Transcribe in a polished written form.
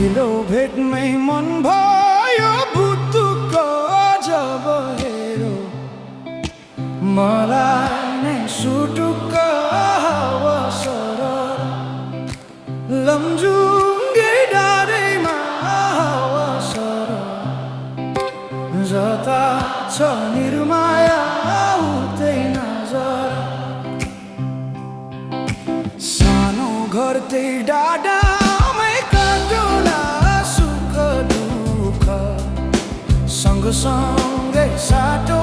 पहिलो भेटमै मन भयो बुटुक जब हेरो मलाई नै सुटुक्क हावासर लमजुङ्गे डाँडैमा हावासर जता छ निर्माया उतै नजर सानो घर त्यही डाँडामै काटुला सुख दुःख सँगसँगै साटो